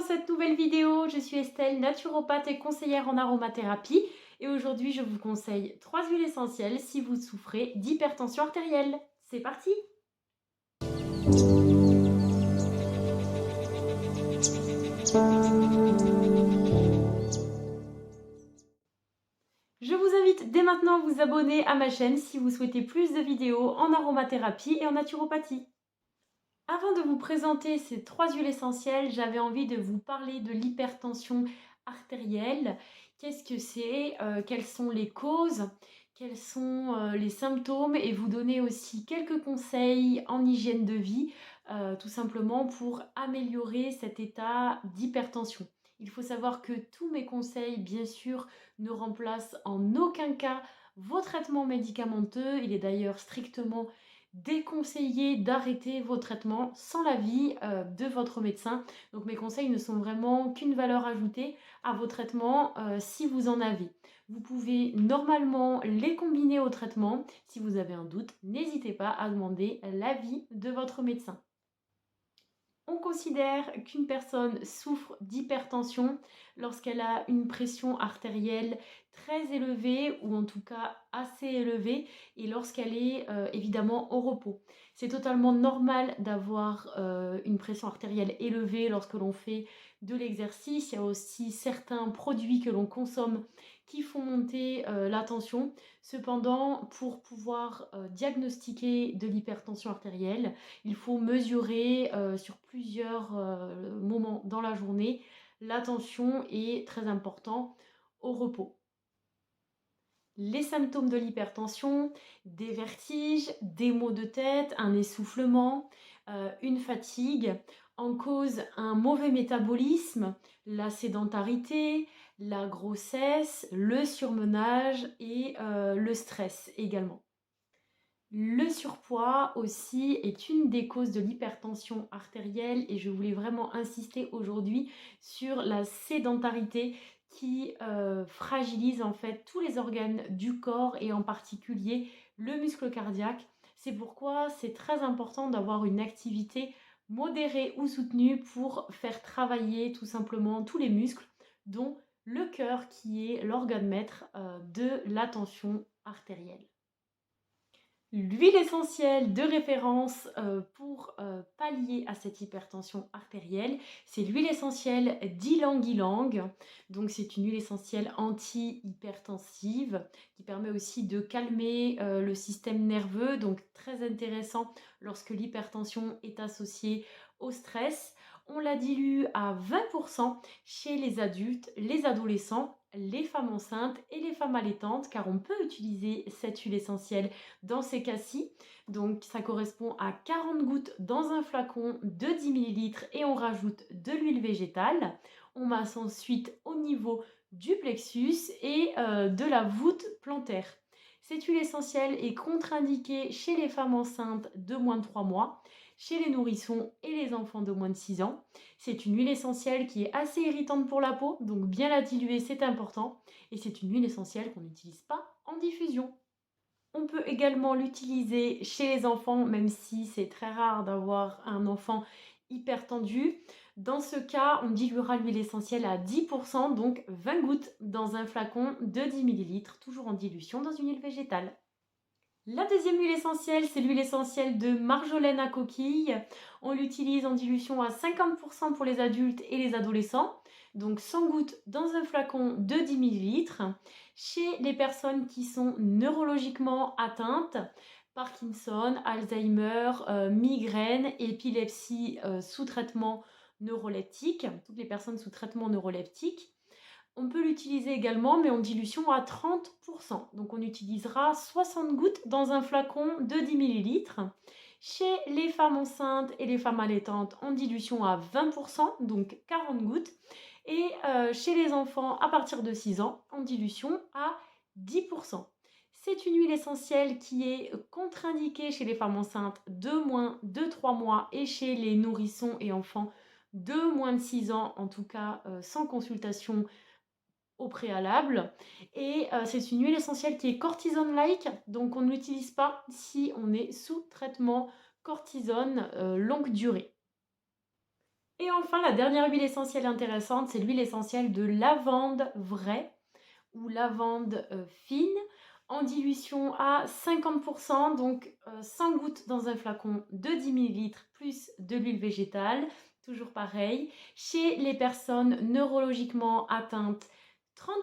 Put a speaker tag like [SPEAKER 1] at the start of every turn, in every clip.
[SPEAKER 1] cette nouvelle vidéo, je suis Estelle, naturopathe et conseillère en aromathérapie et aujourd'hui je vous conseille 3 huiles essentielles si vous souffrez d'hypertension artérielle. C'est parti! Je vous invite dès maintenant à vous abonner à ma chaîne si vous souhaitez plus de vidéos en aromathérapie et en naturopathie. Avant de vous présenter ces 3 huiles essentielles, j'avais envie de vous parler de l'hypertension artérielle. Qu'est-ce que c'est? Quelles sont les causes? Quels sont les symptômes? Et vous donner aussi quelques conseils en hygiène de vie, tout simplement pour améliorer cet état d'hypertension. Il faut savoir que tous mes conseils, bien sûr, ne remplacent en aucun cas vos traitements médicamenteux. Il est d'ailleurs strictement déconseillé d'arrêter vos traitements sans l'avis de votre médecin. Donc mes conseils ne sont vraiment qu'une valeur ajoutée à vos traitements si vous en avez. Vous pouvez normalement les combiner au traitement. Si vous avez un doute, n'hésitez pas à demander l'avis de votre médecin. On considère qu'une personne souffre d'hypertension lorsqu'elle a une pression artérielle très élevée ou en tout cas assez élevée et lorsqu'elle est évidemment au repos. C'est totalement normal d'avoir une pression artérielle élevée lorsque l'on fait de l'exercice. Il y a aussi certains produits que l'on consomme qui font monter la tension. Cependant, pour pouvoir diagnostiquer de l'hypertension artérielle, il faut mesurer sur plusieurs moments dans la journée. La tension est très important au repos. Les symptômes de l'hypertension, des vertiges, des maux de tête, un essoufflement, une fatigue, en cause un mauvais métabolisme, la sédentarité, la grossesse, le surmenage et le stress également. Le surpoids aussi est une des causes de l'hypertension artérielle et je voulais vraiment insister aujourd'hui sur la sédentarité qui fragilise en fait tous les organes du corps et en particulier le muscle cardiaque. C'est pourquoi c'est très important d'avoir une activité modérée ou soutenue pour faire travailler tout simplement tous les muscles, dont le cœur qui est l'organe maître de la tension artérielle. L'huile essentielle de référence pour pallier à cette hypertension artérielle, c'est l'huile essentielle d'ylang-ylang. Donc c'est une huile essentielle anti-hypertensive qui permet aussi de calmer le système nerveux, donc très intéressant lorsque l'hypertension est associée au stress. On la dilue à 20% chez les adultes, les adolescents, les femmes enceintes et les femmes allaitantes, car on peut utiliser cette huile essentielle dans ces cas-ci. Donc ça correspond à 40 gouttes dans un flacon de 10 ml et on rajoute de l'huile végétale. On masse ensuite au niveau du plexus et de la voûte plantaire. Cette huile essentielle est contre-indiquée chez les femmes enceintes de moins de 3 mois, chez les nourrissons et les enfants de moins de 6 ans. C'est une huile essentielle qui est assez irritante pour la peau, donc bien la diluer, c'est important. Et c'est une huile essentielle qu'on n'utilise pas en diffusion. On peut également l'utiliser chez les enfants, même si c'est très rare d'avoir un enfant hyper tendu. Dans ce cas, on diluera l'huile essentielle à 10%, donc 20 gouttes dans un flacon de 10 ml, toujours en dilution dans une huile végétale. La deuxième huile essentielle, c'est l'huile essentielle de marjolaine à coquille. On l'utilise en dilution à 50% pour les adultes et les adolescents. Donc 100 gouttes dans un flacon de 10 ml. Chez les personnes qui sont neurologiquement atteintes, Parkinson, Alzheimer, migraine, épilepsie sous traitement neuroleptique, toutes les personnes sous traitement neuroleptique. On peut l'utiliser également, mais en dilution à 30%. Donc on utilisera 60 gouttes dans un flacon de 10 ml. Chez les femmes enceintes et les femmes allaitantes, en dilution à 20%, donc 40 gouttes. Et chez les enfants à partir de 6 ans, en dilution à 10%. C'est une huile essentielle qui est contre-indiquée chez les femmes enceintes de moins de 3 mois et chez les nourrissons et enfants de moins de 6 ans, en tout cas sans consultation au préalable. Et c'est une huile essentielle qui est cortisone-like, donc on n'utilise pas si on est sous traitement cortisone longue durée. Et enfin, la dernière huile essentielle intéressante, c'est l'huile essentielle de lavande vraie ou lavande fine en dilution à 50%, donc 100 gouttes dans un flacon de 10 millilitres plus de l'huile végétale. Toujours pareil, chez les personnes neurologiquement atteintes,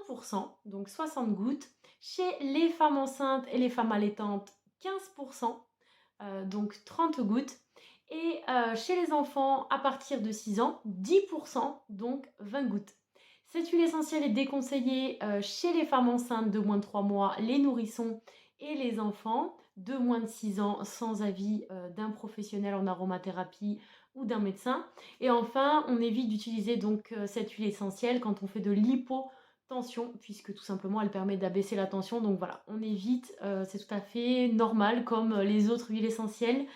[SPEAKER 1] 30%, donc 60 gouttes. Chez les femmes enceintes et les femmes allaitantes, 15%, donc 30 gouttes. Et chez les enfants à partir de 6 ans, 10%, donc 20 gouttes. Cette huile essentielle est déconseillée chez les femmes enceintes de moins de 3 mois, les nourrissons et les enfants de moins de 6 ans sans avis d'un professionnel en aromathérapie ou d'un médecin. Et enfin, on évite d'utiliser donc cette huile essentielle quand on fait de l'hypotension, puisque tout simplement elle permet d'abaisser la tension. Donc voilà, on évite, c'est tout à fait normal comme les autres huiles essentielles.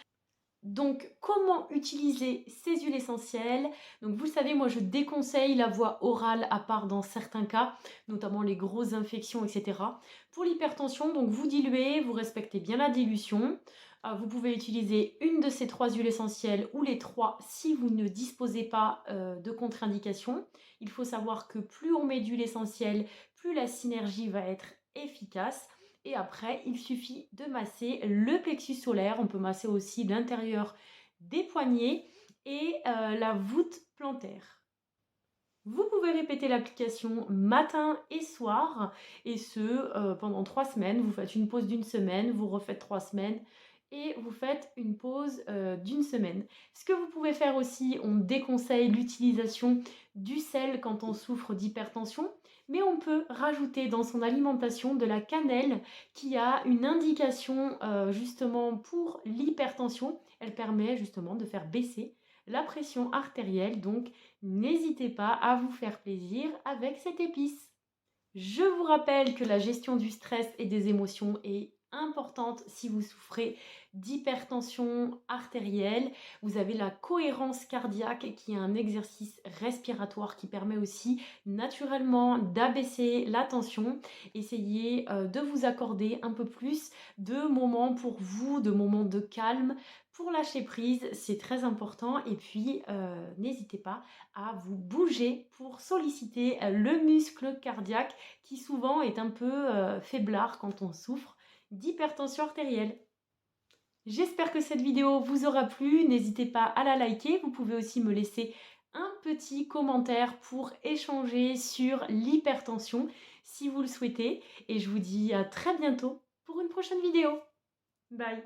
[SPEAKER 1] Donc, comment utiliser ces huiles essentielles? Donc, vous le savez, moi, je déconseille la voie orale à part dans certains cas, notamment les grosses infections, etc. Pour l'hypertension, donc vous diluez, vous respectez bien la dilution. Vous pouvez utiliser une de ces 3 huiles essentielles ou les 3 si vous ne disposez pas de contre-indication. Il faut savoir que plus on met d'huile essentielle, plus la synergie va être efficace. Et après, il suffit de masser le plexus solaire. On peut masser aussi l'intérieur des poignets et la voûte plantaire. Vous pouvez répéter l'application matin et soir, et ce pendant 3 semaines. Vous faites une pause d'une semaine, vous refaites 3 semaines et vous faites une pause d'une semaine. Ce que vous pouvez faire aussi, on déconseille l'utilisation du sel quand on souffre d'hypertension, mais on peut rajouter dans son alimentation de la cannelle qui a une indication justement pour l'hypertension. Elle permet justement de faire baisser la pression artérielle, donc n'hésitez pas à vous faire plaisir avec cette épice. Je vous rappelle que la gestion du stress et des émotions est importante si vous souffrez d'hypertension artérielle. Vous avez la cohérence cardiaque qui est un exercice respiratoire qui permet aussi naturellement d'abaisser la tension. Essayez de vous accorder un peu plus de moments pour vous, de moments de calme. Pour lâcher prise, c'est très important. Et puis, n'hésitez pas à vous bouger pour solliciter le muscle cardiaque qui souvent est un peu faiblard quand on souffre d'hypertension artérielle. J'espère que cette vidéo vous aura plu. N'hésitez pas à la liker. Vous pouvez aussi me laisser un petit commentaire pour échanger sur l'hypertension si vous le souhaitez. Et je vous dis à très bientôt pour une prochaine vidéo. Bye!